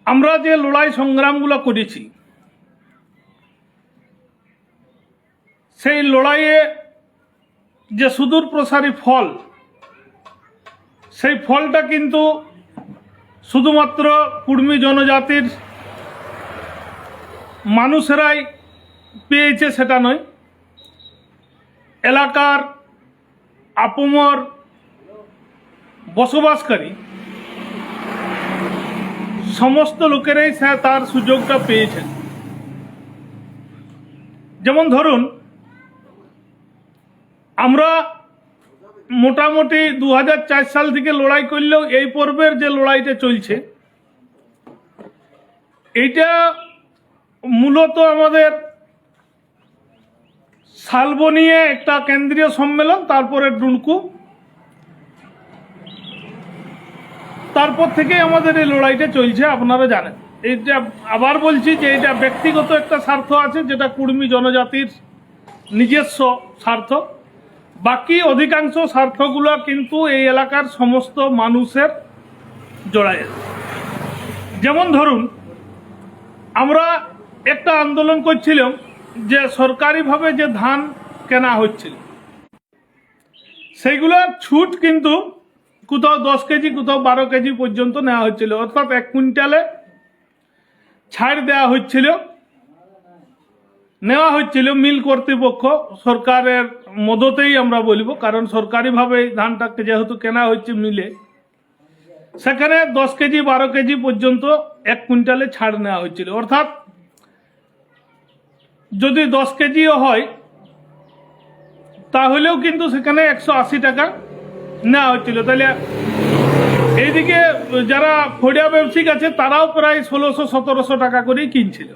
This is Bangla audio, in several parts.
আমরা যে লড়াই সংগ্রামগুলো করেছি সেই লড়াইয়ে যে সুদূর প্রসারী ফল, সেই ফলটা কিন্তু শুধুমাত্র কুর্মী জনজাতির মানুষেরাই পেয়েছে সেটা নয়, এলাকার আপমর বসবাসকারী সমস্ত লোকেরাই তার সুযোগটা পেয়েছেন। যেমন ধরুন, আমরা মোটামুটি 2004 সাল থেকে লড়াই করলেও এই পর্বের যে লড়াইটা চলছে এইটা মূলত আমাদের শালবনিয়ে একটা কেন্দ্রীয় সম্মেলন, তারপরে ডুনকু, তারপর থেকে আমাদের এই লড়াইটা চলছে। আপনারা জানেন, এইটা আবার বলছি যে এটা ব্যক্তিগত একটা স্বার্থ আছে, যেটা কুর্মী জনজাতির নিজস্ব স্বার্থ। বাকি অধিকাংশ স্বার্থগুলো কিন্তু এই এলাকার সমস্ত মানুষের জড়ায় আছে। যেমন ধরুন, আমরা একটা আন্দোলন করছিলাম যে সরকারিভাবে যে ধান কেনা হচ্ছিল সেইগুলোর ছুট কিন্তু কোথাও 10 কেজি, কোথাও 12 কেজি পর্যন্ত নেওয়া হচ্ছিল, অর্থাৎ 1 কুইন্টালে ছাড় দেওয়া নেওয়া হচ্ছিল মিল কর্তৃপক্ষ সরকারের মদতেই আমরা বলবো, কারণ সরকারিভাবে ধানটাকে যেহেতু কেনা হচ্ছে মিলে, সেখানে 10 কেজি 12 কেজি পর্যন্ত 1 কুইন্টালে ছাড় নেওয়া হচ্ছিল। অর্থাৎ যদি 10 কেজিও হয় তাহলেও কিন্তু সেখানে 180 টাকা নেওয়া হচ্ছিল। তাহলে এইদিকে যারা ফড়িয়া ব্যবসায়িক আছে তারাও প্রায় 1600-1700 টাকা করেই কিনছিল।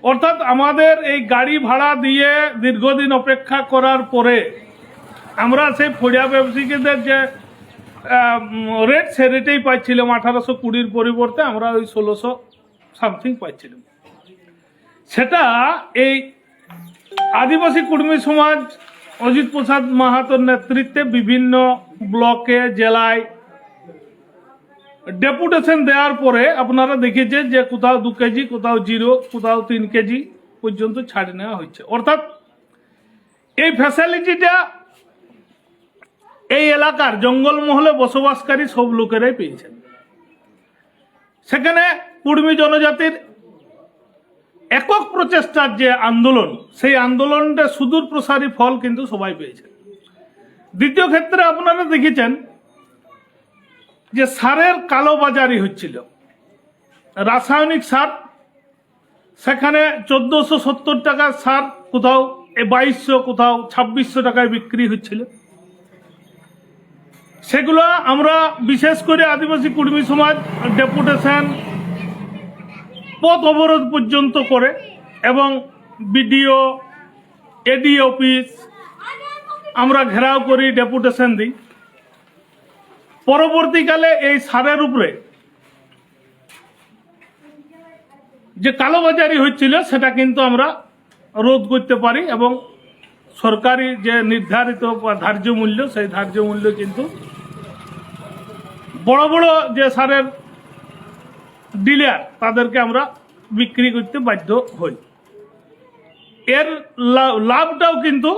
অর্থাৎ আমাদের এই গাড়ি ভাড়া দিয়ে দীর্ঘদিন অপেক্ষা করার পরে আমরা সেই ফড়িয়া ব্যবসায়ীদের যে রেট, সে রেটেই পাচ্ছিলাম। 1820 পরিবর্তে আমরা ওই 1600 সামথিং পাচ্ছিলাম। সেটা এই আদিবাসী কুর্মী সমাজ অজিত প্রসাদ মাহাতোর নেতৃত্বে বিভিন্ন ব্লকে, জেলায় ডেপুটেশন দেওয়ার পরে আপনারা দেখেছেন যে কোথাও 2 কেজি, কোথাও 0, কোথাও 3 কেজি পর্যন্ত ছাড় নেওয়া হচ্ছে। অর্থাৎ এই ফ্যাসিলিটিটা এই এলাকার জঙ্গলমহলে বসবাসকারী সব লোকেরাই পেয়েছেন। সেখানে কুর্মী জনজাতির একক প্রচেষ্টার যে আন্দোলন, সেই আন্দোলনটা সুদূর প্রসারী ফল কিন্তু সবাই পেয়েছে। দ্বিতীয় ক্ষেত্রে আপনারা দেখেছেন যে সারের কালোবাজারি হচ্ছিল। রাসায়নিক সার, সেখানে 1470 টাকার সার কোথাও 2200, কোথাও 2600 টাকায় বিক্রি হচ্ছিল। সেগুলো আমরা বিশেষ করে আদিবাসী কুর্মী সমাজ ডেপুটেশন, পথ অবরোধ পর্যন্ত করে এবং বিডিও, এডি অফিস আমরা ঘেরাও করি, ডেপুটেশন দিই। পরবর্তীকালে এই সারের উপরে যে কালোবাজারি হচ্ছিল সেটা কিন্তু আমরা রোধ করতে পারি এবং সরকারি যে নির্ধারিত ধার্য মূল্য, সেই ধার্য মূল্য কিন্তু বড় বড় যে সারের ডিলার তাদেরকে আমরা বিক্রি করতে বাধ্য হই। এর লাভটাও কিন্তু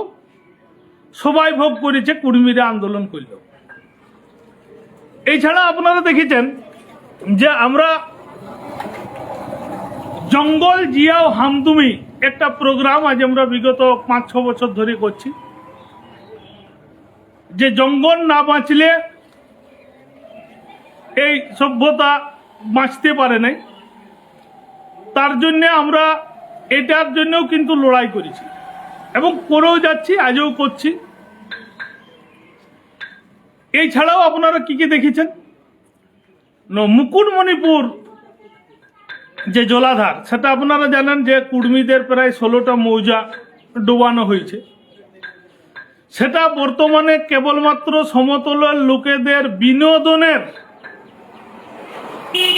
সবাই ভোগ করেছে, কুর্মীরা আন্দোলন করল। এছাড়া আপনারা দেখেছেন যে আমরা জঙ্গল জিয়াও হামদুমি একটা প্রোগ্রাম আজ আমরা বিগত 5-6 বছর ধরে করছি, যে জঙ্গল না বাঁচলে এই সভ্যতা বাঁচতে পারে নাই। তার জন্য আমরা এটার জন্যও কিন্তু লড়াই করেছি এবং করেও যাচ্ছি, আজও করছি। এছাড়াও আপনারা কি কি দেখেছেন, মুকুটমণিপুর যে জলাধার, সেটা আপনারা জানেন যে কুর্মীদের প্রায় 16টা মৌজা ডোবানো হয়েছে। সেটা বর্তমানে কেবলমাত্র সমতলের লোকেদের বিনোদনের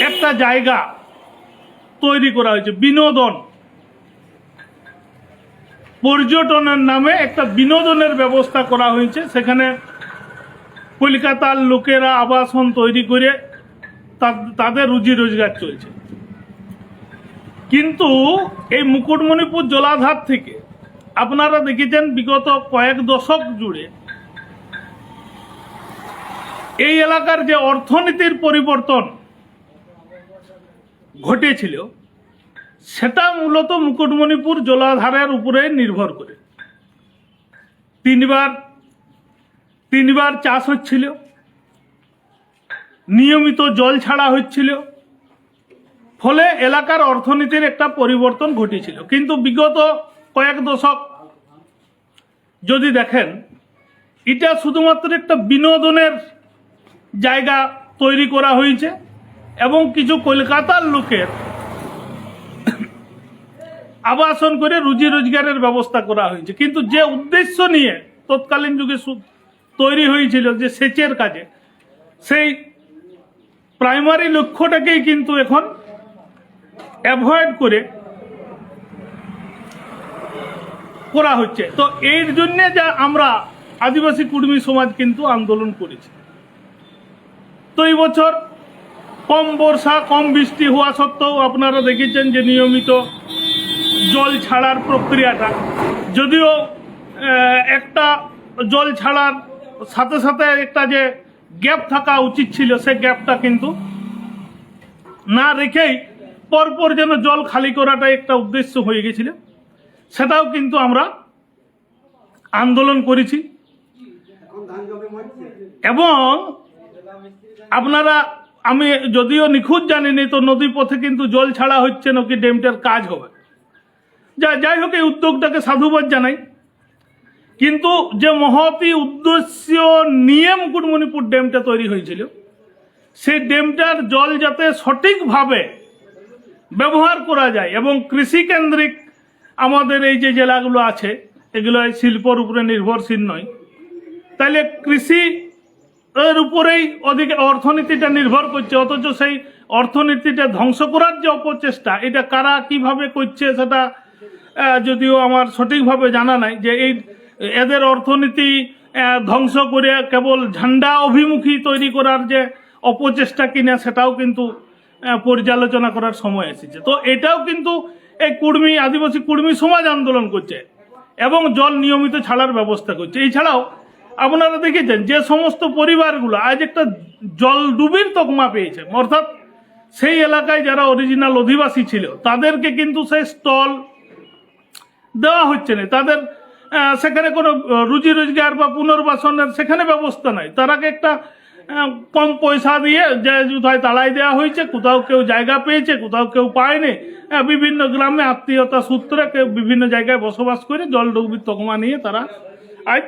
একটা জায়গা তৈরি করা হয়েছে। বিনোদন, পর্যটনের নামে একটা বিনোদনের ব্যবস্থা করা হয়েছে। সেখানে কলকাতার লোকেরা আবাসন তৈরি করে তাদের রুজি রোজগার চলছে। কিন্তু এই মুকুটমণিপুর জলাধার থেকে আপনারা দেখেছেন বিগত কয়েক দশক জুড়ে এই এলাকার যে অর্থনীতির পরিবর্তন ঘটেছিল সেটা মূলত মুকুটমণিপুর জলাধারের উপরে নির্ভর করে। তিনবার চাষ হচ্ছিল, নিয়মিত জল ছাড়া হচ্ছিল, ফলে এলাকার অর্থনীতির একটা পরিবর্তন ঘটেছিল। কিন্তু বিগত কয়েক দশক যদি দেখেন, এটা শুধুমাত্র একটা বিনোদনের জায়গা তৈরি করা হয়েছে এবং কিছু কলকাতার লোকের আবাসন করে রুজি রোজগারের ব্যবস্থা করা হয়েছে। কিন্তু যে উদ্দেশ্য নিয়ে তৎকালীন যুগে তৈরি হয়েছিল যে সেচের কাজে, সেই প্রাইমারি লক্ষ্যটাকেই কিন্তু এখন অ্যাভয়েড করে করা হচ্ছে। তো এর জন্যে যা আমরা আদিবাসী কুর্মী সমাজ কিন্তু আন্দোলন করেছি। তো এই বছর কম বর্ষা, কম বৃষ্টি হওয়া সত্ত্বেও আপনারা দেখেছেন যে নিয়মিত জল ছাড়ার প্রক্রিয়াটা, যদিও একটা জল ছাড়ার সাথে সাথে একটা যে গ্যাপ থাকা উচিত ছিল, সে গ্যাপটা কিন্তু না রেখেই পরপর যেন জল খালি করাটা একটা উদ্দেশ্য হয়ে গেছিল, সেটাও কিন্তু আমরা আন্দোলন করেছি। এবং আপনারা, আমি যদিও নিখুঁত জানিনি, তো নদী পথে কিন্তু জল ছাড়া হচ্ছে নাকি ড্যামটার কাজ হবে। যাই হোক, এই উদ্যোগটাকে সাধুবাদ জানাই। কিন্তু যে মহতি উদ্দেশ্য নিয়ে মুকুটমণিপুর ড্যামটা তৈরি হয়েছিল, সেই ড্যামটার জল যাতে সঠিকভাবে ব্যবহার করা যায় এবং কৃষিকেন্দ্রিক আমাদের এই যে জেলাগুলো আছে, এগুলো শিল্পর উপরে নির্ভরশীল নয়, তাহলে কৃষি এর উপরেই অধিক অর্থনীতিটা নির্ভর করছে। অথচ সেই অর্থনীতিটা ধ্বংস করার যে অপচেষ্টা, এটা কারা কিভাবে করছে সেটা যদিও আমার সঠিকভাবে জানা নাই, যে এই এদের অর্থনীতি ধ্বংস করে কেবল ঝান্ডা অভিমুখী তৈরি করার যে অপচেষ্টা কিনা, সেটাও কিন্তু পর্যালোচনা করার সময় এসেছে। তো এটাও কিন্তু এই আদিবাসী কুর্মী সমাজ আন্দোলন করছে এবং জল নিয়মিত ছাড়ার ব্যবস্থা করছে। এছাড়াও আপনারা দেখেছেন যে সমস্ত পরিবারগুলো আজ একটা জল ডুবির তকমা পেয়েছে, অর্থাৎ সেই এলাকায় যারা অরিজিনাল অধিবাসী ছিল তাদেরকে কিন্তু সেই স্টল দেওয়া হচ্ছে না, তাদের সেখানে কোনো রুজি রোজগার বা পুনর্বাসনের সেখানে ব্যবস্থা নাই। তারাকে একটা কম পয়সা দিয়ে যে কোথায় তাড়াই দেওয়া হয়েছে, কোথাও কেউ জায়গা পেয়েছে, কোথাও কেউ পায়নি। বিভিন্ন গ্রামে আত্মীয়তা সূত্রে কেউ বিভিন্ন জায়গায় বসবাস করে জল ডুবির তকমা নিয়ে তারা আজ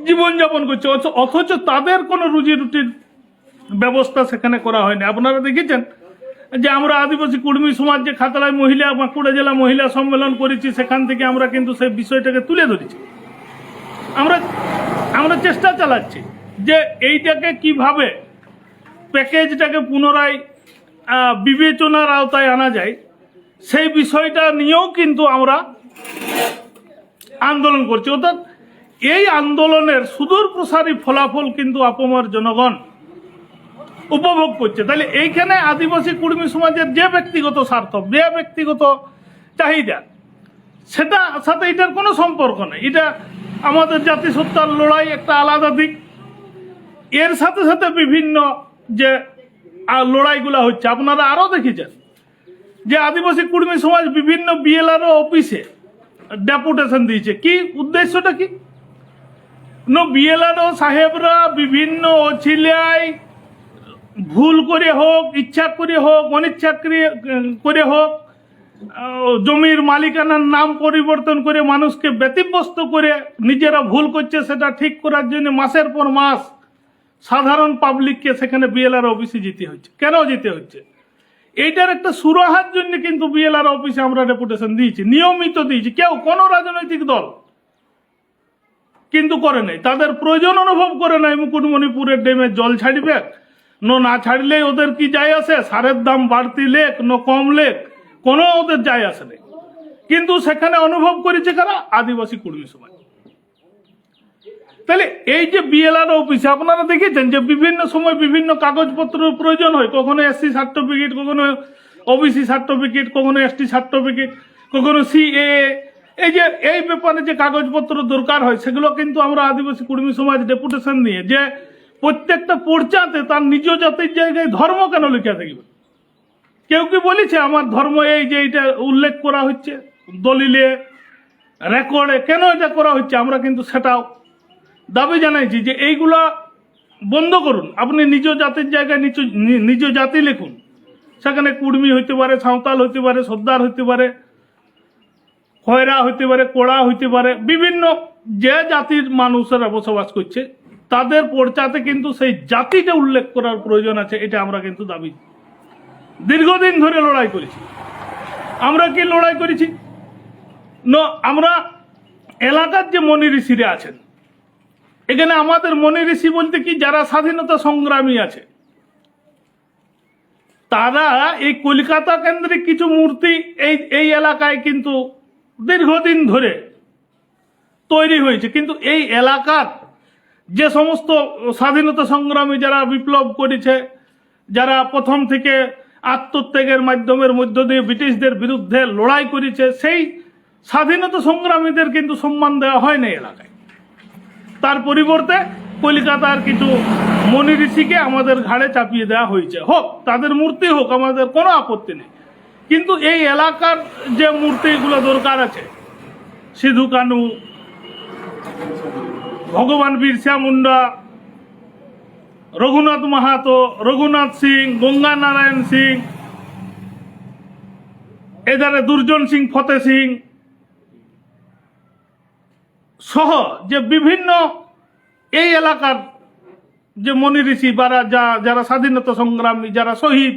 জীবনযাপন করছে, অথচ তাদের কোনো রুজি রুটির ব্যবস্থা সেখানে করা হয়নি। আপনারা দেখেছেন যে আমরা আদিবাসী কুর্মী সমাজ যে খাতড়ায় বাঁকুড়া জেলা মহিলা সম্মেলন করেছি, সেখান থেকে আমরা কিন্তু সেই বিষয়টাকে তুলে ধরেছি। আমরা চেষ্টা চালাচ্ছি যে এইটাকে কিভাবে প্যাকেজটাকে পুনরায় বিবেচনার আওতায় আনা যায়, সেই বিষয়টা নিয়েও কিন্তু আমরা আন্দোলন করছি। অর্থাৎ এই আন্দোলনের সুদূর প্রসারী ফলাফল কিন্তু আপামর জনগণ উপভোগ করছে। তাহলে এইখানে আদিবাসী কুর্মী সমাজের যে ব্যক্তিগত স্বার্থ, যে ব্যক্তিগত চাহিদা, সেটা সাথে এটার কোনো সম্পর্ক নেই। এটা আমাদের জাতিসত্তার লড়াই একটা আলাদা দিক। এর সাথে সাথে বিভিন্ন যে লড়াইগুলো হচ্ছে, আপনারা আরও দেখেছেন যে আদিবাসী কুর্মী সমাজ বিভিন্ন বিএলআরও অফিসে ডেপুটেশন দিয়েছে। কি উদ্দেশ্যটা কি? বিএলআরও সাহেবরা বিভিন্ন অছিলায় ভুল করে হোক, ইচ্ছা করে হোক, অনিচ্ছা করে হোক, জমির মালিকানার নাম পরিবর্তন করে মানুষকে ব্যতিব্যস্ত করে নিজেরা ভুল করছে, সেটা ঠিক করার জন্য মাসের পর মাস সাধারণ পাবলিককে সেখানে বিএলআর অফিসে যেতে হচ্ছে। কেন যেতে হচ্ছে? এইটার একটা সুরাহার জন্য কিন্তু বিএলআর অফিসে আমরা ডেপুটেশন দিয়েছি, নিয়মিত দিয়েছি। কোনো রাজনৈতিক দল কিন্তু করে নাই, তাদের প্রয়োজন অনুভব করে নাই মুকুটমণিপুরের ড্যামে জল ছাড়বে না ছাড়লেই ওদের কি যায় আসে, সারের দাম বাড়তি লেখ না কম লেখ, কোনো ওদের যায় আসে নেই। কিন্তু সেখানে অনুভব করেছে কারা? আদিবাসী কুর্মী সমাজ। তাহলে এই যে বিএলআর অফিসে আপনারা দেখেছেন যে বিভিন্ন সময় বিভিন্ন কাগজপত্রের প্রয়োজন হয়, কখনো এসসি সার্টিফিকেট, কখনো ওবিসি সার্টিফিকেট, কখনো এসটি সার্টিফিকেট, কখনো সিএ, এই যে এই ব্যাপারে যে কাগজপত্র দরকার হয় সেগুলো কিন্তু আমরা আদিবাসী কুর্মী সমাজ ডেপুটেশন নিয়ে যে প্রত্যেকটা পর্চাতে তার নিজ জাতির জায়গায় ধর্ম কেন লেখা থাকবে। কেউ কি বলেছে আমার ধর্ম এই যে এটা উল্লেখ করা হচ্ছে দলিলে রেকর্ডে, কেন এটা করা হচ্ছে? আমরা কিন্তু সেটাও দাবি জানাইছি যে এইগুলা বন্ধ করুন। আপনি নিজ জাতির জায়গায় নিজ জাতি লিখুন, সেখানে কুর্মী হইতে পারে, সাঁওতাল হইতে পারে, সর্দার হইতে পারে, খয়রা হইতে পারে, কোড়া হইতে পারে, বিভিন্ন যে জাতির মানুষেরা বসবাস করছে তাদের পর্চাতে কিন্তু সেই জাতিটা উল্লেখ করার প্রয়োজন আছে। এটা আমরা কিন্তু দাবি দীর্ঘদিন ধরে লড়াই করেছি। আমরা কি লড়াই করেছি? আমরা এলাকার যে মনি ঋষিরা আছেন, এখানে আমাদের মনি ঋষি বলতে কি যারা স্বাধীনতা সংগ্রামী আছে, তারা এই কলকাতা কেন্দ্রিক কিছু মূর্তি এই এলাকায় কিন্তু দীর্ঘদিন ধরে তৈরি হয়েছে। কিন্তু এই এলাকার যে সমস্ত স্বাধীনতা সংগ্রামী যারা বিপ্লব করেছে, যারা প্রথম থেকে আত্মত্যাগের মাধ্যমের মধ্য দিয়ে ব্রিটিশদের বিরুদ্ধে লড়াই করেছে, সেই স্বাধীনতা সংগ্রামীদের কিন্তু সম্মান দেওয়া হয় না এলাকায়। তার পরিবর্তে কলকাতার কিছু মনি ঋষিকে আমাদের ঘাড়ে চাপিয়ে দেওয়া হয়েছে। হোক তাদের মূর্তি হোক, আমাদের কোনো আপত্তি নেই, কিন্তু এই এলাকার যে মূর্তিগুলো দরকার আছে, সিধু কানু, ভগবান বিরসা মুন্ডা, রঘুনাথ মাহাতো, রঘুনাথ সিং, গঙ্গা নারায়ণ সিং, এধারে দুর্জন সিং, ফতে সিং সহ যে বিভিন্ন এই এলাকার যে মনি ঋষি বা যারা স্বাধীনতা সংগ্রামী, যারা শহীদ,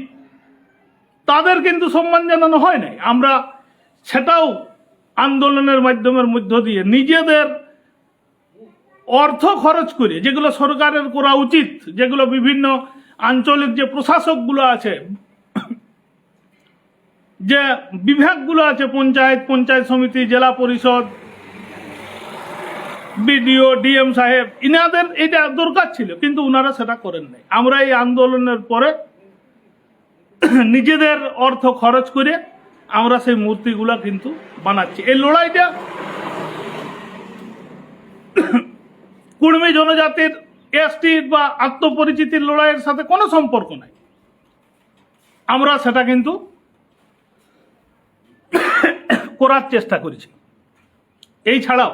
তাদের কিন্তু সম্মান জানানো হয় নাই। আমরা সেটাও আন্দোলনের মাধ্যমের মধ্য দিয়ে নিজেদের অর্থ খরচ করে, যেগুলো সরকারের করা উচিত, যেগুলো বিভিন্ন আঞ্চলিক যে প্রশাসকগুলো আছে, যে বিভাগগুলো আছে, পঞ্চায়েত সমিতি, জেলা পরিষদ, বিডিও, ডিএম সাহেব, ইনাদের এটা দরকার ছিল, কিন্তু উনারা সেটা করেন নাই। আমরা এই আন্দোলনের পরে নিজেদের অর্থ খরচ করে আমরা সেই মূর্তিগুলা কিন্তু বানাচ্ছি। এই লড়াইটা কুর্মী জনজাতির এসটি বা আত্মপরিচিতির লড়াইয়ের সাথে কোনো সম্পর্ক নাই। আমরা সেটা কিন্তু করার চেষ্টা করেছি। এই ছাড়াও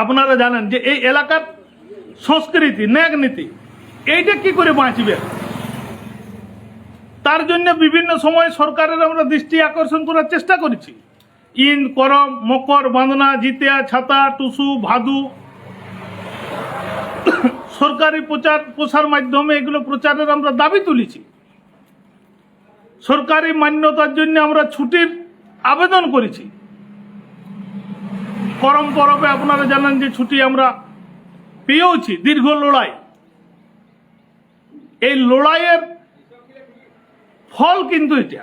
আপনারা জানেন যে এই এলাকার সংস্কৃতি, ন্যাক নীতি, এইটা কি করে বাঁচবে, তার জন্য বিভিন্ন সময় সরকারের আমরা দৃষ্টি আকর্ষণ করার চেষ্টা করেছি। ঈদ, করম, মকর, বাঁধনা, জিতিয়া, ছাতা, টুসু, ভাদু, সরকারি প্রচার মাধ্যমে এগুলো প্রচারের আমরা দাবি তুলেছি। সরকারি মান্যতার জন্য আমরা ছুটির আবেদন করেছি। করম পরবে আপনারা জানেন যে ছুটি আমরা পেয়েওছি। দীর্ঘ লড়াই, এই লড়াইয়ের ফল কিন্তু এটা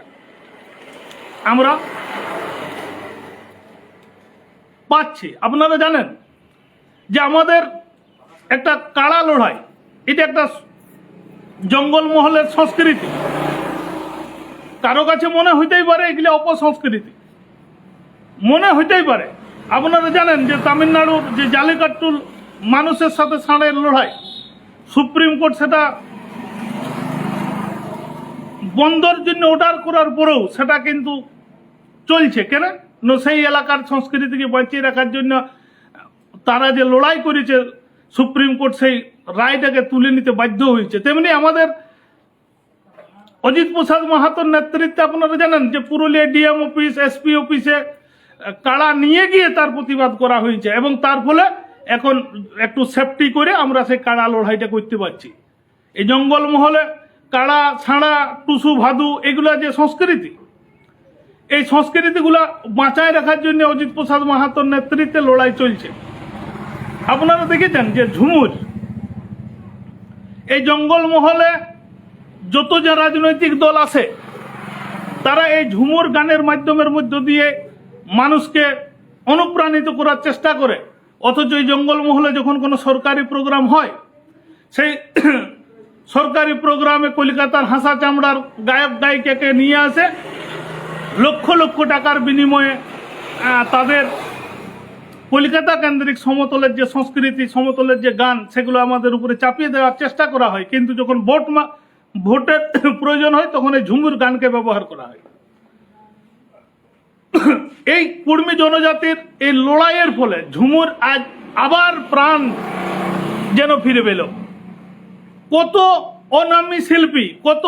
আমরা পাচ্ছি। আপনারা জানেন যে আমাদের একটা কাড়া লড়াই, এটা একটা জঙ্গলমহলের সংস্কৃতি। কারো কাছে মনে হইতেই পারে এগুলো অপসংস্কৃতি, মনে হইতেই পারে। আপনারা জানেন যে তামিলনাড়ুর যে জালিকাট্টুর মানুষের সাথে ষাঁড়ের লড়াই, সুপ্রিম কোর্ট সেটা বন্ধর জন্য অর্ডার করার পরেও সেটা কিন্তু চলছে। কেন? সেই এলাকার সংস্কৃতিকে বাঁচিয়ে রাখার জন্য তারা যে লড়াই করেছে, সুপ্রিম কোর্ট সেই রায়টাকে তুলে নিতে বাধ্য হয়েছে। তেমনি আমাদের অজিত প্রসাদ মাহাতোর নেতৃত্বে আপনারা জানেন যে পুরুলিয়া ডিএম অফিস, এসপি অফিসে কাড়া নিয়ে গিয়ে তার প্রতিবাদ করা হয়েছে, এবং তার ফলে এখন একটু সেফটি করে আমরা সেই কাড়া লড়াইটা করতে পারছি। এই জঙ্গলমহলে কাড়া, ছাড়া, টুসু, ভাদু, এগুলা যে সংস্কৃতি, এই সংস্কৃতিগুলা বাঁচায় রাখার জন্য অজিত প্রসাদ মাহাতোর নেতৃত্বে লড়াই চলছে। আপনারা দেখেছেন যে ঝুমুর, এই জঙ্গলমহলে যত যে রাজনৈতিক দল আছে, তারা এই ঝুমুর গানের মাধ্যমের মধ্য দিয়ে মানুষকে অনুপ্রাণিত করার চেষ্টা করে। অথচ এই জঙ্গলমহলে যখন কোনো সরকারি প্রোগ্রাম হয়, সেই সরকারি প্রোগ্রামে কলকাতার হাসা চামড়ার গায়ক গায়িকাকে নিয়ে আসে, লক্ষ লক্ষ টাকার বিনিময়ে তাদের কলকাতা কেন্দ্রিক সমতলের যে সংস্কৃতি, সমতলের যে গান, সেগুলো আমাদের উপরে চাপিয়ে দেওয়ার চেষ্টা করা হয়। কিন্তু যখন ভোটের প্রয়োজন হয় তখন এই ঝুমুর গানকে ব্যবহার করা হয়। এই কুর্মী জনজাতির এই লড়াইয়ের ফলে ঝুমুর আজ আবার প্রাণ যেন ফিরে পেল। কত অনামী শিল্পী, কত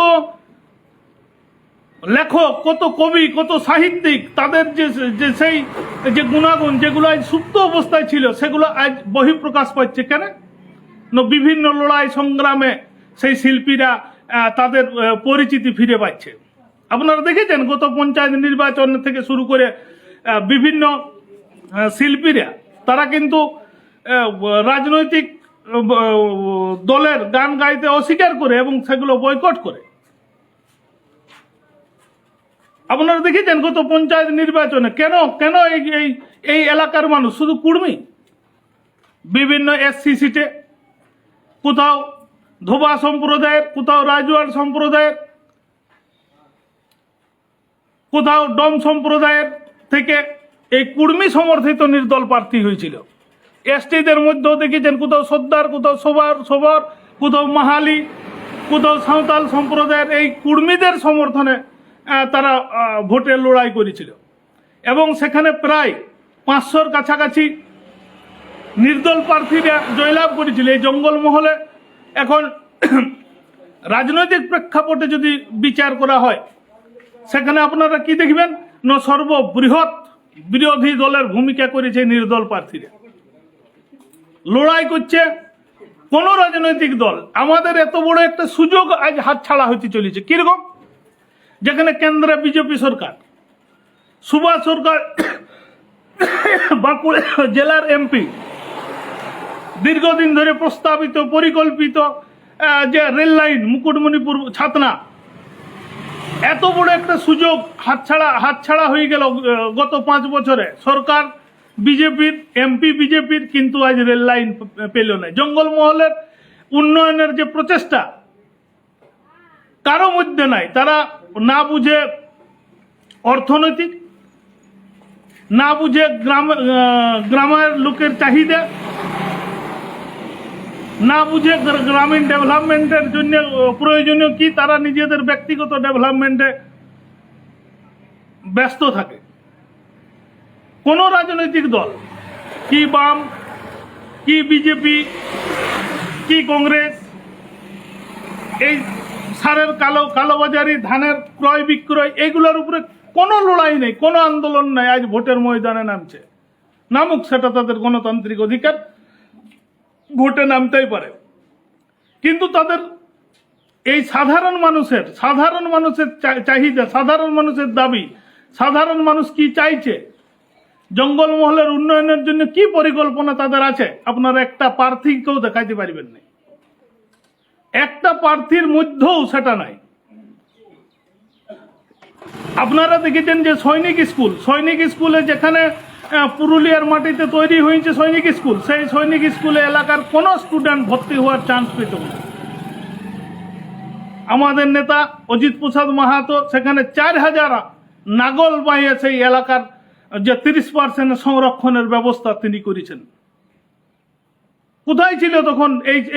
লেখক, কত কবি, কত সাহিত্যিক, তাদের যে সেই যে গুণাগুণ যেগুলো আজ সুপ্ত অবস্থায় ছিল, সেগুলো আজ বহিঃপ্রকাশ পাচ্ছে। কেন? বিভিন্ন লড়াই সংগ্রামে সেই শিল্পীরা তাদের পরিচিতি ফিরে পাচ্ছে। আপনারা দেখেছেন গত পঞ্চায়েত নির্বাচন থেকে শুরু করে বিভিন্ন শিল্পীরা তারা কিন্তু রাজনৈতিক দলের গান গাইতে অস্বীকার করে এবং সেগুলো বয়কট করে। আপনারা দেখেছেন গত পঞ্চায়েত নির্বাচনে কেন কেন এই এলাকার মানুষ, শুধু কুর্মী, বিভিন্ন এসসি সিটে কোথাও ধোবা সম্প্রদায়ের, কোথাও রাজওয়ার সম্প্রদায়ের, কোথাও ডম সম্প্রদায়ের থেকে এই কুর্মী সমর্থিত নির্দল প্রার্থী হয়েছিল। এসটিদের মধ্যেও দেখেছেন কোথাও সর্দার, কোথাও সবার, কোথাও মাহালি, কোথাও সাঁওতাল সম্প্রদায়ের এই কুর্মীদের সমর্থনে তারা ভোটের লড়াই করেছিল এবং সেখানে প্রায় 500-র কাছাকাছি নির্দল প্রার্থীরা জয়লাভ করেছিল। এই জঙ্গলমহলে এখন রাজনৈতিক প্রেক্ষাপটে যদি বিচার করা হয়, সেখানে আপনারা কি দেখবেন না, সর্ববৃহৎ বিরোধী দলের ভূমিকা করেছে নির্দল প্রার্থীরা। লড়াই করছে কোন রাজনৈতিক দল। আমাদের এত বড় একটা সুযোগ আজ হাতছাড়া হতে চলেছে। কিরকম? যেখানে কেন্দ্রে বিজেপি সরকার, সুভাষ সরকার বাঁকুড়া জেলার এমপি, দীর্ঘদিন ধরে প্রস্তাবিত পরিকল্পিত যে রেল লাইন মুকুটমণিপুর ছাতনা, এত বড় একটা সুযোগ হাতছাড়া হয়ে গেল গত 5 বছরে। সরকার বিজেপির, এমপি বিজেপির, কিন্তু আজ রেল লাইন পেল না। জঙ্গলমহলের উন্নয়নের যে প্রচেষ্টা কারো মধ্যে নাই। তারা না বুঝে অর্থনৈতিক, না বুঝে গ্রামের লোকের চাহিদা, না বুঝে গ্রামীণ ডেভেলপমেন্টের জন্য প্রয়োজনীয় কি, তারা নিজেদের ব্যক্তিগত ডেভেলপমেন্টে ব্যস্ত থাকে। কোন রাজনৈতিক দল, কি বাম, কি বিজেপি, কি কংগ্রেস, এই সারের কালোবাজারি, ধানের ক্রয় বিক্রয়, এইগুলোর উপরে কোনো লড়াই নেই, কোনো আন্দোলন নাই। আজ ভোটের ময়দানে নামছে, নামুক, সেটা তাদের গণতান্ত্রিক অধিকার, ভোটে নামতেই পারে। কিন্তু তাদের এই সাধারণ মানুষের চাহিদা, সাধারণ মানুষের দাবি, সাধারণ মানুষ কি চাইছে, জঙ্গলমহলের উন্নয়নের জন্য কি পরিকল্পনা তাদের আছে, আপনারা একটা প্রার্থীকেও দেখাইতে পারবেন না। একটা প্রার্থীর মধ্যেও সেটা নাই। আপনারা দেখেছেন যে সৈনিক স্কুলে যেখানে পুরুলিয়ার মাটিতে তৈরি হয়েছে সৈনিক স্কুল, সেই সৈনিক স্কুলে এলাকার কোনো স্টুডেন্ট ভর্তি হওয়ার চান্স পেত না। আমাদের নেতা অজিত প্রসাদ মাহাতো সেখানে 4000 নাগল বাইয়ে সেই এলাকার যে 30% সংরক্ষণের ব্যবস্থা তিনি করেছেন। কোথায় ছিল তখন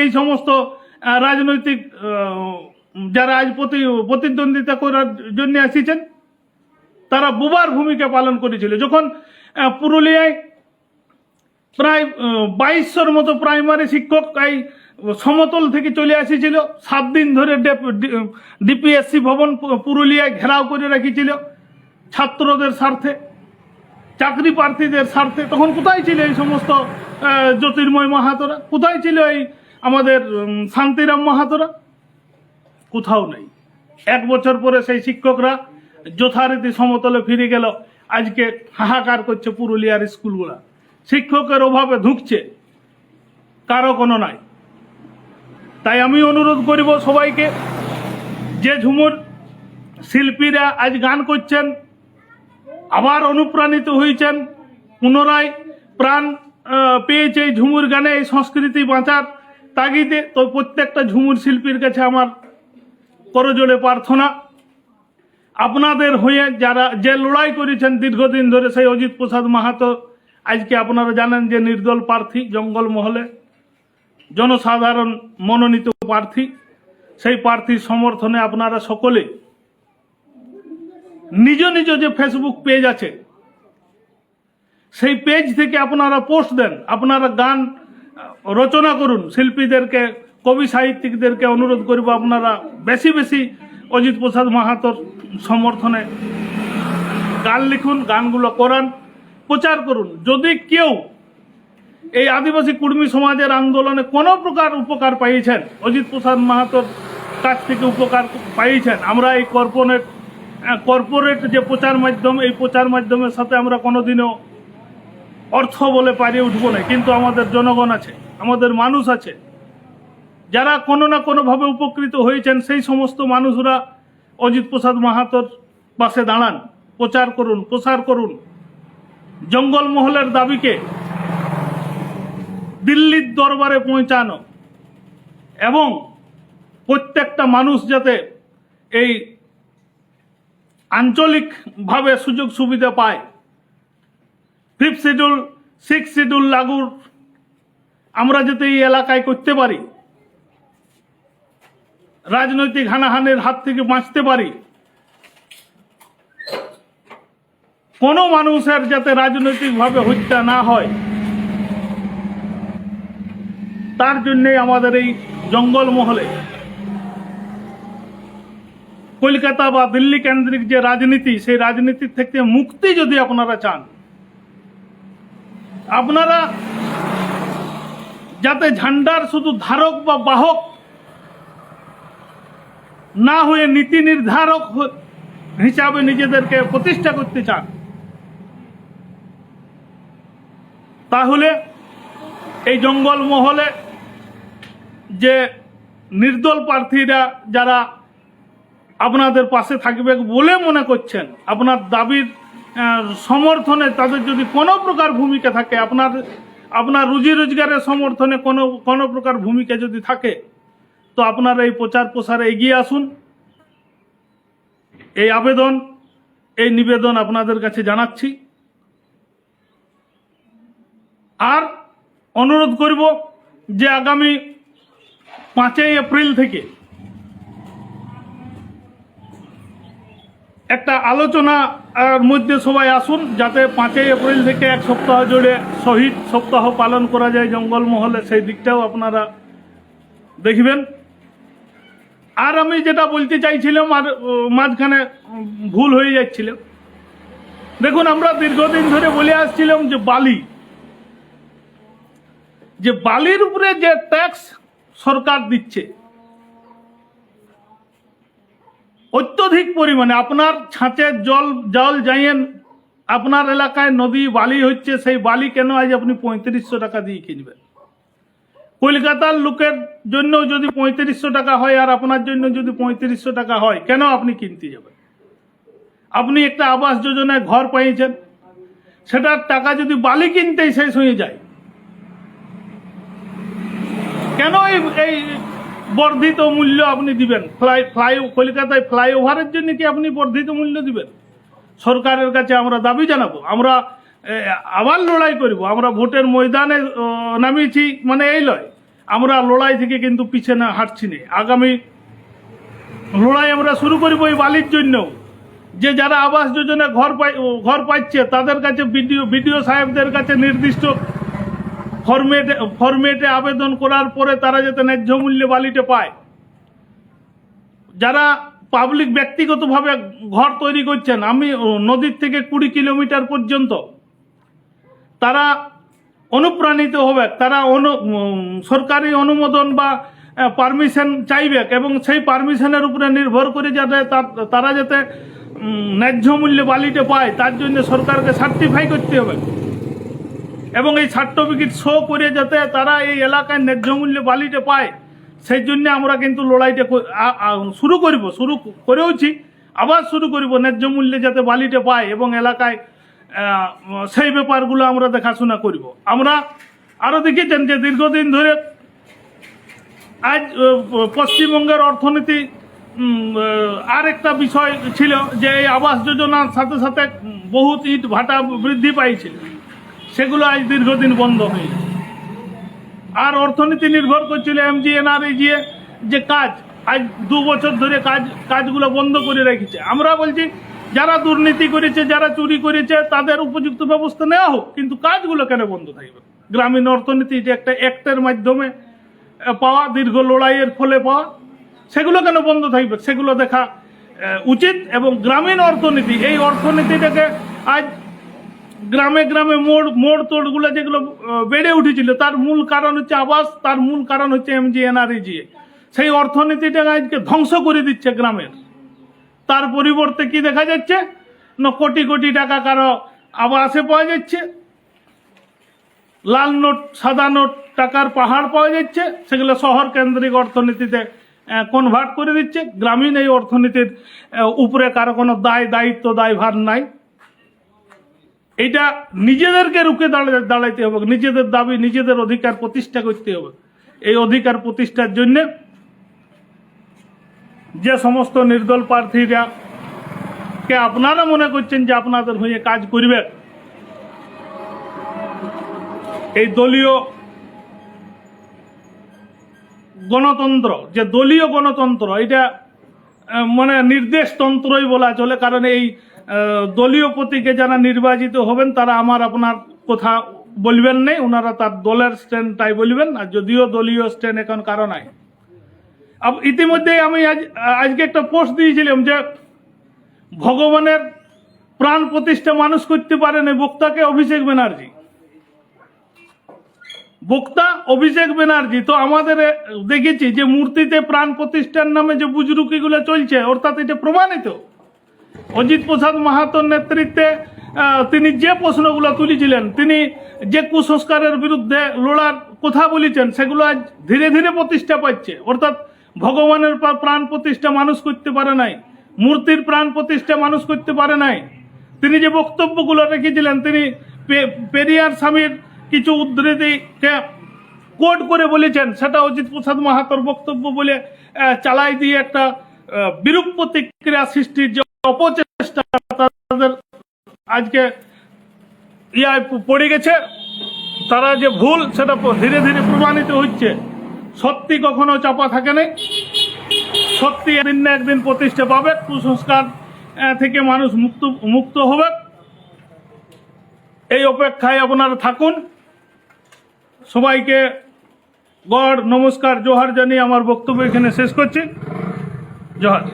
এই সমস্ত রাজনৈতিক যারা আজ প্রতিদ্বন্দ্বিতা করার জন্য এসেছেন? তারা বুবার ভূমিকা পালন করেছিল। যখন পুরুলিয়ায় প্রায় 2200-র মতো প্রাইমারি শিক্ষক এই সমতল থেকে চলে এসেছিল, 7 দিন ধরে ডিপিএসসি ভবন পুরুলিয়ায় ঘেরাও করে রেখেছিল ছাত্রদের স্বার্থে, চাকরি প্রার্থীদের স্বার্থে। তখন কোথায় ছিল এই সমস্ত জ্যোতির্ময় মাহাতোরা? কোথায় ছিল এই আমাদের শান্তিরাম মাহাতোরা? কোথাও নেই। 1 বছর পরে সেই শিক্ষকরা যথারীতি সমতলে ফিরে গেল। আজকে হাহাকার করছে পুরুলিয়ার স্কুলগুলা, শিক্ষকের অভাবে ধুঁকছে, কারো কোনো নাই। তাই আমি অনুরোধ করিব সবাইকে, যে ঝুমুর শিল্পীরা আজ গান করছেন, আবার অনুপ্রাণিত হয়েছেন, পুনরায় প্রাণ পেয়েছে এই ঝুমুর গানে, এই সংস্কৃতি বাঁচার, তাগিদে তো প্রত্যেকটা ঝুমুর শিল্পীর কাছে আমার করজোড়ে প্রার্থনা, আপনাদের হয়ে যারা যে লড়াই করেছেন দীর্ঘদিন ধরে, সেই অজিত প্রসাদ মাহাতো আজকে আপনারা জানেন যে নির্দল প্রার্থী, জঙ্গলমহলে জনসাধারণ মনোনীত প্রার্থী। সেই প্রার্থীর সমর্থনে আপনারা সকলে নিজ নিজ যে ফেসবুক পেজ আছে সেই পেজ থেকে আপনারা পোস্ট দেন, আপনারা গান রচনা করুন। শিল্পীদেরকে, কবি সাহিত্যিকদেরকে অনুরোধ করব আপনারা বেশি বেশি অজিত প্রসাদ মাহাতোর সমর্থনে গান লিখুন, গানগুলো করান, প্রচার করুন। যদি কেউ এই আদিবাসী কুর্মী সমাজের আন্দোলনে কোনো প্রকার উপকার পাইয়েছেন, অজিত প্রসাদ মাহাতোর কাছ থেকে উপকার পাইয়েছেন, আমরা এই কর্পোরেট যে প্রচার মাধ্যম, এই প্রচার মাধ্যমের সাথে আমরা কোনোদিনও অর্থ বলে পারিয়ে উঠবো না। কিন্তু আমাদের জনগণ আছে, আমাদের মানুষ আছে যারা কোনো না কোনোভাবে উপকৃত হয়েছেন। সেই সমস্ত মানুষরা অজিত প্রসাদ মাহাতোর পাশে দাঁড়ান, প্রচার করুন, প্রসার করুন। জঙ্গলমহলের দাবিকে দিল্লির দরবারে পৌঁছানো এবং প্রত্যেকটা মানুষ যাতে এই আঞ্চলিকভাবে সুযোগ সুবিধা পায়, 5th শিডিউল 6th শিডিউল লাগুর আমরা যাতে এই এলাকায় করতে পারি, রাজনৈতিক হানাহানির হাত থেকে বাঁচতে পারি, কোনো মানুষের যাতে রাজনৈতিকভাবে হত্যা না হয়, তার জন্যই আমাদের এই জঙ্গলমহলে কলকাতা বা দিল্লি কেন্দ্রিক যে রাজনীতি, সেই রাজনীতির থেকে মুক্তি যদি আপনারা চান, আপনারা যাতে ঝান্ডার শুধু ধারক বা বাহক না হয়ে নীতি নির্ধারক হিসাবে নিজেদেরকে প্রতিষ্ঠা করতে চান, তাহলে এই জঙ্গলমহলে যে নির্দল প্রার্থীরা যারা আপনাদের পাশে থাকবে বলে মনে করছেন, আপনার দাবির সমর্থনে তাদের যদি কোনো প্রকার ভূমিকা থাকে, আপনার রুজি রোজগারের সমর্থনে কোনো প্রকার ভূমিকা যদি থাকে, তো আপনারা এই প্রচার প্রসারে এগিয়ে আসুন। এই আবেদন, এই নিবেদন আপনাদের কাছে জানাচ্ছি। আর অনুরোধ করব যে আগামী 5ই এপ্রিল থেকে একটা আলোচনার মধ্যে সবাই আসুন, যাতে 5ই এপ্রিল থেকে এক সপ্তাহ জুড়ে শহীদ সপ্তাহ পালন করা যায় জঙ্গলমহলে, সেই দিকটাও আপনারা দেখবেন। আর আমি যেটা বলতে চাইছিলাম, আর মাঝখানে ভুল হয়ে যাচ্ছিল, দেখুন আমরা দীর্ঘদিন ধরে বলে আসছিলাম যে বালির উপরে যে ট্যাক্স সরকার দিচ্ছে অত্যধিক পরিমাণে, আপনার ছাঁচের জল যাইয়েন, আপনার এলাকায় নদী বালি হচ্ছে, সেই বালি কেন আজ আপনি 3500 টাকা দিয়ে কিনবেন? কলকাতার লোকের জন্য যদি 3500 টাকা হয় আর আপনার জন্য যদি 3500 টাকা হয়, কেন আপনি কিনতে যাবেন? আপনি একটা আবাস যোজনায় ঘর পেয়েছেন, সেটার টাকা যদি বালি কিনতেই শেষ হয়ে যায়, কেন এই বর্ধিত মূল্য আপনি দিবেন? কলকাতায় ফ্লাইওভারের জন্য কি আপনি বর্ধিত মূল্য দিবেন? সরকারের কাছে আমরা দাবি জানাবো, আমরা আবার লড়াই করব। আমরা ভোটের ময়দানে নামিয়েছি মানে এই লয়, আমরা লড়াই থেকে কিন্তু পিছনে হাঁটছি না। আগামী লড়াই আমরা শুরু করব এই বালির জন্য। যে যারা আবাস যোজনা ঘর পাচ্ছে তাদের কাছে বিডিও সাহেবদের কাছে নির্দিষ্ট ফরমেটে আবেদন করার পরে তারা যাতে ন্যায্য মূল্যে বালিটা পায়। যারা পাবলিক ব্যক্তিগতভাবে ঘর তৈরি করছেন, আমি নদীর থেকে 20 কিলোমিটার পর্যন্ত, তারা অনুপ্রাণিত হবে, তারা সরকারি অনুমোদন বা পারমিশন চাইবে এবং সেই পারমিশনের উপরে নির্ভর করে যাতে তারা যাতে ন্যায্য মূল্যে বালিটা পায়, তার জন্য সরকারকে সার্টিফাই করতে হবে এবং এই সার্টিফিকেট শো করে যাতে তারা এই এলাকায় ন্যায্য মূল্যে বালিটা পায়। সেই জন্য আমরা কিন্তু লড়াইটা শুরু করেওছি, আবার শুরু করব, ন্যায্য মূল্যে যাতে বালিটা পায় এবং এলাকায় সেই ব্যাপারগুলো আমরা দেখাশোনা করব। আমরা আরও দেখেছেন যে দীর্ঘদিন ধরে আজ পশ্চিমবঙ্গের অর্থনীতি আর একটা বিষয় ছিল যে এই আবাস যোজনার সাথে সাথে বহুত ইট ভাটা বৃদ্ধি পাইছিল, সেগুলো আজ দীর্ঘদিন বন্ধ হয়ে গেছে। আর অর্থনীতি নির্ভর করছিল এমজিএনআরইজিএ যে কাজ, আজ 2 বছর ধরে কাজগুলো বন্ধ করে রেখেছে। আমরা বলছি যারা দুর্নীতি করেছে, যারা চুরি করেছে, তাদের উপযুক্ত ব্যবস্থা নেওয়া হোক, কিন্তু কাজগুলো কেন বন্ধ থাকবে? গ্রামীণ অর্থনীতি যে একটা অ্যাক্টের মাধ্যমে পাওয়া, দীর্ঘ লড়াইয়ের ফলে পাওয়া, সেগুলো কেন বন্ধ থাকবে? সেগুলো দেখা উচিত। এবং গ্রামীণ অর্থনীতি, এই অর্থনীতিটাকে আজ গ্রামে গ্রামে মোড় তোড়গুলো যেগুলো বেড়ে উঠেছিল, তার মূল কারণ হচ্ছে আবাস, তার মূল কারণ হচ্ছে এমজিএনআরইজিএ। সেই অর্থনীতিটাকে আজকে ধ্বংস করে দিচ্ছে গ্রামের। তার পরিবর্তে কি দেখা যাচ্ছে না, কোটি কোটি টাকা কারো আবাসে পাওয়া যাচ্ছে, লাল নোট সাদা নোট টাকার পাহাড় পাওয়া যাচ্ছে, সেগুলো শহর কেন্দ্রিক অর্থনীতিতে কনভার্ট করে দিচ্ছে। গ্রামীণ এই অর্থনীতির উপরে কারো কোনো দায়িত্ব দায়ভার নাই। এটা নিজেদেরকে রুখে দাঁড়াইতে হবে, নিজেদের দাবি নিজেদের অধিকার প্রতিষ্ঠা করতে হবে। এই অধিকার প্রতিষ্ঠার জন্য যে সমস্ত নির্দল প্রার্থীরা কে আপনারা মনে করছেন যে আপনাদের হয়ে কাজ করবে, এই দলীয় গণতন্ত্র, যে দলীয় গণতন্ত্র, এটা মানে নির্দেশতন্ত্রই বলা চলে। কারণ এই দলীয় প্রতীকে যারা নির্বাচিত হবেন তারা আমার আপনার কথা বলবেন নেই, ওনারা তার দলের স্ট্যান্ডটাই বলবেন। আর যদিও দলীয় স্ট্যান্ড এখন কারো নাই। ইতিমধ্যে আমি আজকে একটা পোস্ট দিয়েছিলাম যে ভগবানের প্রাণ প্রতিষ্ঠা মানুষ করতে পারেন বক্তাকে অভিষেক ব্যানার্জি, বক্তা অভিষেক ব্যানার্জি। তো আমাদের দেখেছি যে মূর্তিতে প্রাণ প্রতিষ্ঠার নামে যে বুজরুকিগুলো চলছে, অর্থাৎ এটা প্রমাণিত। অজিত প্রসাদ মাহাতোর নেতৃত্বে তিনি যে প্রশ্নগুলো তুলেছিলেন, তিনি যে কুসংস্কারের বিরুদ্ধে লড়ার কথা বলেছেন, সেগুলো আজ ধীরে ধীরে প্রতিষ্ঠা পাচ্ছে। অর্থাৎ ভগবানের প্রাণ প্রতিষ্ঠা মানুষ করতে পারে নাই, মূর্তির প্রাণ প্রতিষ্ঠা মানুষ করতে পারে নাই। তিনি যে বক্তব্যগুলো রেখেছিলেন, তিনি পেরিয়ার স্বামীর কিছু উদ্ধৃতিকে কোট করে বলেছেন, সেটা অজিত প্রসাদ মাহাতোর বক্তব্য বলে চালাই দিয়ে একটা বিরূপ প্রতিক্রিয়া সৃষ্টির যে অপচেষ্টা তাদের আজকে পড়ে গেছে, তারা যে ভুল সেটা ধীরে ধীরে প্রমাণিত হচ্ছে। সত্যি কখনো চাপা থাকে না, সত্যি একদিন না একদিন প্রতিষ্ঠা পাবে, কুসংস্কার থেকে মানুষ মুক্ত হবে। এই অপেক্ষায় আপনারা থাকুন। সবাইকে গড় নমস্কার, জোহার জানিয়ে আমার বক্তব্য এখানে শেষ করছি। জোহার।